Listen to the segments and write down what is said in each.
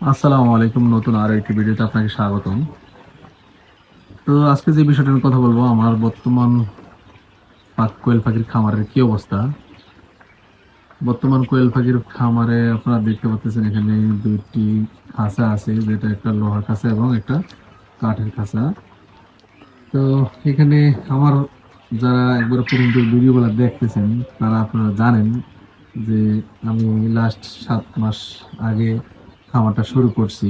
আসসালামু আলাইকুম। নতুন আর একটি ভিডিওতে আপনাকে স্বাগতম। তো আজকে যে বিষয়টা নিয়ে কথা বলবো, আমার বর্তমান কোয়েল পাখির খামারের কি অবস্থা। বর্তমান কোয়েল পাখির খামারে আপনারা দেখতে পাচ্ছেন এখানে দুইটি খাঁচা আছে, যেটা একটা লোহার খাঁচা এবং একটা কাঠের খাঁচা। তো এখানে আমার যারা একবার পর্যন্ত ভিডিওগুলো দেখতেছেন তারা আপনারা জানেন যে আমি লাস্ট 7 মাস আগে খামারটা শুরু করছি।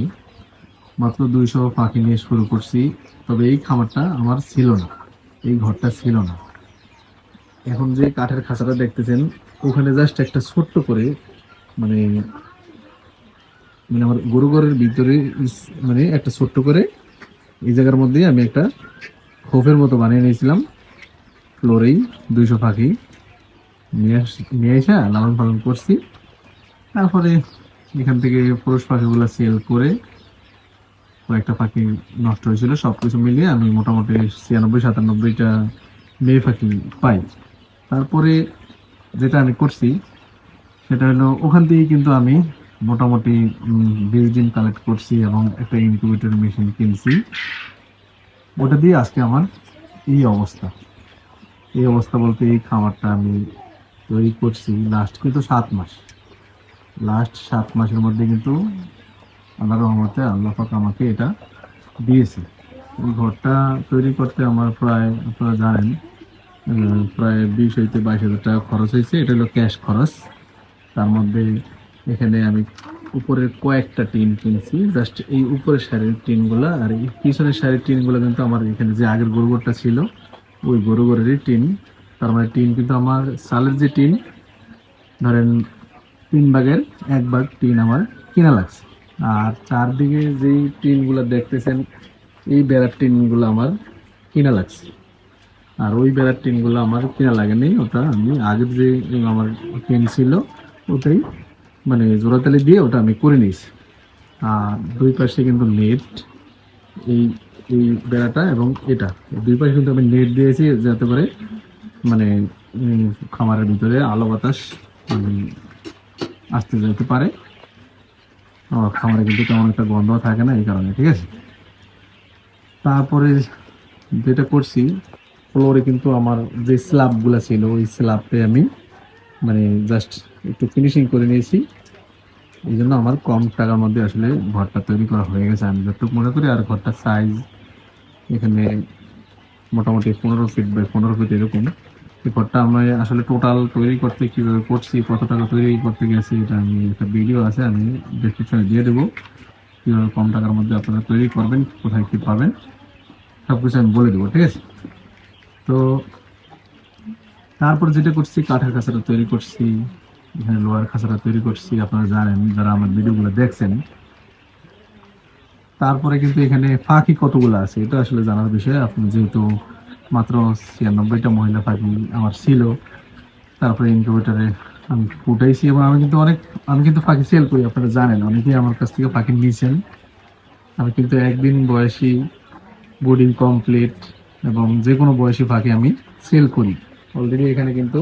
মাত্র 200 পাখি নিয়ে শুরু করছি। তবে এই খামারটা আমার ছিল না, এই ঘরটা ছিল না। এখন যে কাঠের খাঁচাটা দেখতেছেন, ওখানে জাস্ট একটা ছোট্ট করে মানে মানে আমার গরু ঘরের ভিতরে মানে একটা ছোট্ট করে এই জায়গার মধ্যে আমি একটা খোপের মতো বানিয়ে নিয়েছিলাম। ফ্লোরেই 200 পাখি নিয়ে এসে লালন পালন করছি। তারপরে এখান থেকে পুরুষ পাখিগুলো সেল করে কয়েকটা পাখি নষ্ট হয়েছিল, সবকিছু মিলিয়ে আমি মোটামুটি 96-97টা মেয়ে পাখি পাই। তারপরে যেটা আমি করছি সেটা হলো, ওখান থেকেই কিন্তু আমি মোটামুটি 20 দিন কালেক্ট করছি এবং একটা ইনকিউবেটর মেশিন কিনছি। ওটা দিয়ে আজকে আমার এই অবস্থা। এই অবস্থা বলতে এই খামারটা আমি তৈরি করছি লাস্ট কিন্তু 7 মাস। লাস্ট 7 মাসের মধ্যে কিন্তু আল্লাহর রহমতে আল্লাহ পাক আমাকে এটা দিয়েছে। এই ঘরটা তৈরি করতে আমার প্রায়, আপনারা জানেন, প্রায় 20 হইতে 22 হাজার টাকা খরচ হয়েছে। এটা হলো ক্যাশ খরচ। তার মধ্যে এখানে আমি উপরের কয়েকটা টিন কিনছি, জাস্ট এই উপরের সারির টিনগুলা, আর এই পিছনের সারির টিনগুলো কিন্তু আমার এখানে যে আগের গরুঘরটা ছিল ওই গরুঘরেরই টিন। তার মানে টিন কিন্তু আমার সালের যে টিন, ধরেন 3 ভাগের 1 ভাগ টিন আমার কিনা লাগছে। আর চারদিকে যেই টিনগুলো দেখতেছেন, এই বেড়ার টিনগুলো আমার কিনা লাগছে। আর ওই বেড়ার টিনগুলো আমার কিনা লাগেনি, ওটা আমি আগের যে আমার টিন ছিল ওটাই মানে জোড়াতালি দিয়ে ওটা আমি করে নিয়েছি। আর দুই পাশে কিন্তু নেট, এই এই বেড়াটা এবং এটা, দুই পাশে কিন্তু আমি নেট দিয়েছি যাতে করে মানে উম, খামারের ভিতরে আলো বাতাস উম, আসতে যেতে পারে। খামারে কিন্তু তেমন একটা গন্ধ থাকে না এই কারণে, ঠিক আছে। তারপরে যেটা করছি, ফ্লোরে কিন্তু আমার যে স্ল্যাবগুলো ছিল ওই স্ল্যাবে আমি মানে জাস্ট একটু ফিনিশিং করে নিয়েছি। এই জন্য আমার কম টাকার মধ্যে আসলে ঘরটা তৈরি করা হয়ে গেছে আমি যতটুকু মনে করি। আর ঘরটার সাইজ এখানে মোটামুটি 15 ফিট বাই 15 ফিট এরকম। এই ঘরটা আমরা আসলে টোটাল তৈরি করতে কিভাবে করছি, কত টাকা তৈরি করতে গেছি, এটা আমি একটা ভিডিও আছে, আমি ডেসক্রিপশনে দিয়ে দেবো। কিভাবে কম টাকার মধ্যে আপনারা তৈরি করবেন, কোথায় কি পাবেন, সবকিছু আমি বলে দেবো, ঠিক আছে। তো তারপর যেটা করছি, কাঠের খাঁচাটা তৈরি করছি, এখানে লোহার খাঁচাটা তৈরি করছি, আপনারা জানেন যারা আমার ভিডিওগুলো দেখছেন। তারপরে কিন্তু এখানে ফাঁকি কতগুলো আছে এটা আসলে জানার বিষয়। আপনি যেহেতু মাত্র 96টা মহিলা পাখি আমার ছিল, তারপরে ইনকিউবেটারে আমি ফুটাইছি এবং আমি কিন্তু পাখি সেল করি। আপনারা জানেন অনেকেই আমার কাছ থেকে পাখি নিয়েছেন। আমি কিন্তু একদিন বয়সী, বোর্ডিং কমপ্লিট এবং যে কোনো বয়সী পাখি আমি সেল করি। অলরেডি এখানে কিন্তু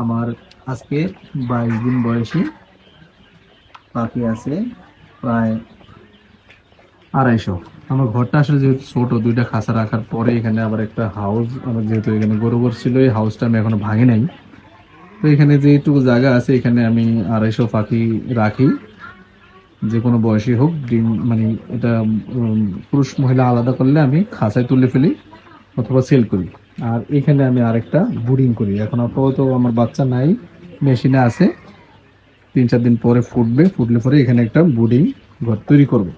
আমার আজকে 22 দিন বয়সী পাখি আছে প্রায় 250। আমার ঘরটা আসলে যেহেতু ছোট, দুইটা খাঁচা রাখার পরে এখানে আবার একটা হাউস, আমার যেহেতু এখানে গরু ঘর ছিল, এই হাউসটা আমি এখনো ভাঙি নাই। তো এখানে যেটুকু জায়গা আছে এখানে আমি 250 পাখি রাখি। যে কোনো বয়সী হোক, ডিম মানে এটা পুরুষ মহিলা আলাদা করলে আমি খাঁচায় তুলে ফেলি অথবা সেল করি। আর এখানে আমি আরেকটা ব্রুডিং করি। এখন আপাতত আমার বাচ্চা নাই, মেশিনে আছে, 3-4 দিন পরে ফুটবে, ফুটলে পরে এখানে একটা ব্রুডিং ঘর তৈরি করব।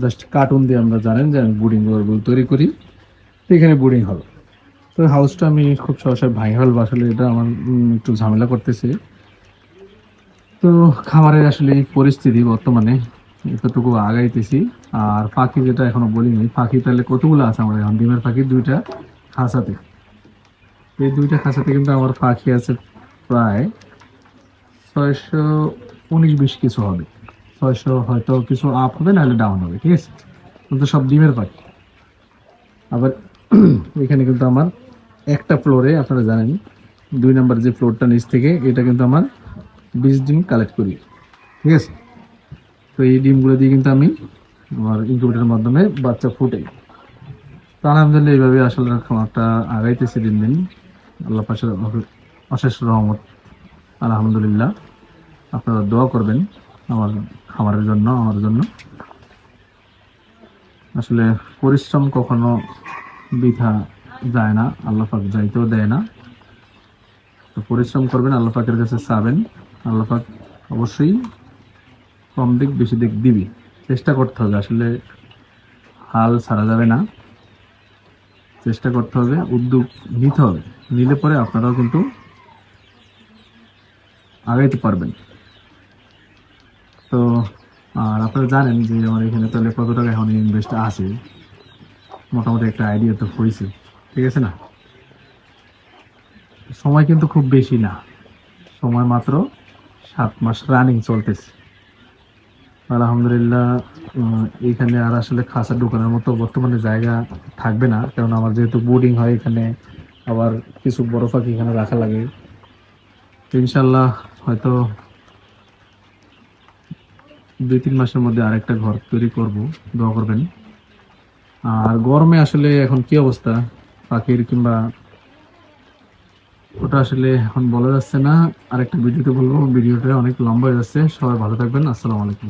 জাস্ট কার্টুন দিয়ে, আমরা জানেন যে আমি ব্রুডিং ঘরগুলো তৈরি করি, তো এখানে ব্রুডিং হবে। তো হাউসটা আমি খুব সহসায় ভাঙে ফেলবো, আসলে এটা আমার একটু ঝামেলা করতেছে। তো খামারের আসলে এই পরিস্থিতি বর্তমানে এতটুকু আগাইতেছি। আর পাখি যেটা এখনো বলিনি, পাখি তাহলে কতগুলো আছে আমার এখন, ডিমের পাখি দুইটা খাঁচাতে। এই দুইটা খাঁচাতে কিন্তু আমার পাখি আছে প্রায় 619-20 কিছু হবে। 600 হয়তো কিছু আপ হবে, নাহলে ডাউন হবে, ঠিক আছে। কিন্তু সব ডিমের পাখি। আবার এখানে কিন্তু আমার একটা ফ্লোরে, আপনারা জানেন 2 নম্বর যে ফ্লোরটা নিচ থেকে, এটা কিন্তু আমার 20 ডিম কালেক্ট করি, ঠিক আছে। তো এই ডিমগুলো দিয়ে কিন্তু আমি আমার ইনকিউবেটরের মাধ্যমে বাচ্চা ফুটে। তো আলহামদুলিল্লাহ এইভাবে আসলে খামারটা আগাইতেছে দিন দিন। আল্লাহ পাশের অশেষ রহমত। আলহামদুলিল্লাহ, আপনারা দোয়া করবেন আমার খামারের জন্য, আমার জন্য। আসলে পরিশ্রম কখনো বৃথা যায় না, আল্লাহ পাক যাইতেও দেয় না। তো পরিশ্রম করবেন, আল্লাহ পাকের কাছে চাবেন, আল্লাহ পাক অবশ্যই কম দিক বেশি দিক দিবি। চেষ্টা করতে হবে, আসলে হাল ছাড়া যাবে না, চেষ্টা করতে হবে, উদ্যোগ নিতে হবে। নিলে পরে আপনারাও কিন্তু আগাইতে পারবেন। তো আর আপনারা জানেন যে আমার এখানে তাহলে কত টাকা এখন ইনভেস্ট আছে, মোটামুটি একটা আইডিয়া তো হয়েছে, ঠিক আছে না? সময় কিন্তু খুব বেশি না, সময় মাত্র 7 মাস রানিং চলতেছে। আলহামদুলিল্লাহ। এখানে আর আসলে খাঁচা ঢোকানোর মতো বর্তমানে জায়গা থাকবে না, কারণ আমার যেহেতু বোর্ডিং হয় এখানে, আবার কিছু বড় পাখি এখানে রাখা লাগে। তো ইনশাল্লাহ হয়তো 2-3 মাসের মধ্যে আরেকটা ঘর তৈরি করব, দোয়া করবেন। আর গরমে আসলে এখন কি অবস্থা পাখির, কিংবা ওটা আসলে এখন বলা যাচ্ছে না। আরেকটা ভিডিওতে বলবো, ভিডিওটা অনেক লম্বা হয়ে যাচ্ছে। সবাই ভালো থাকবেন, আসসালামু আলাইকুম।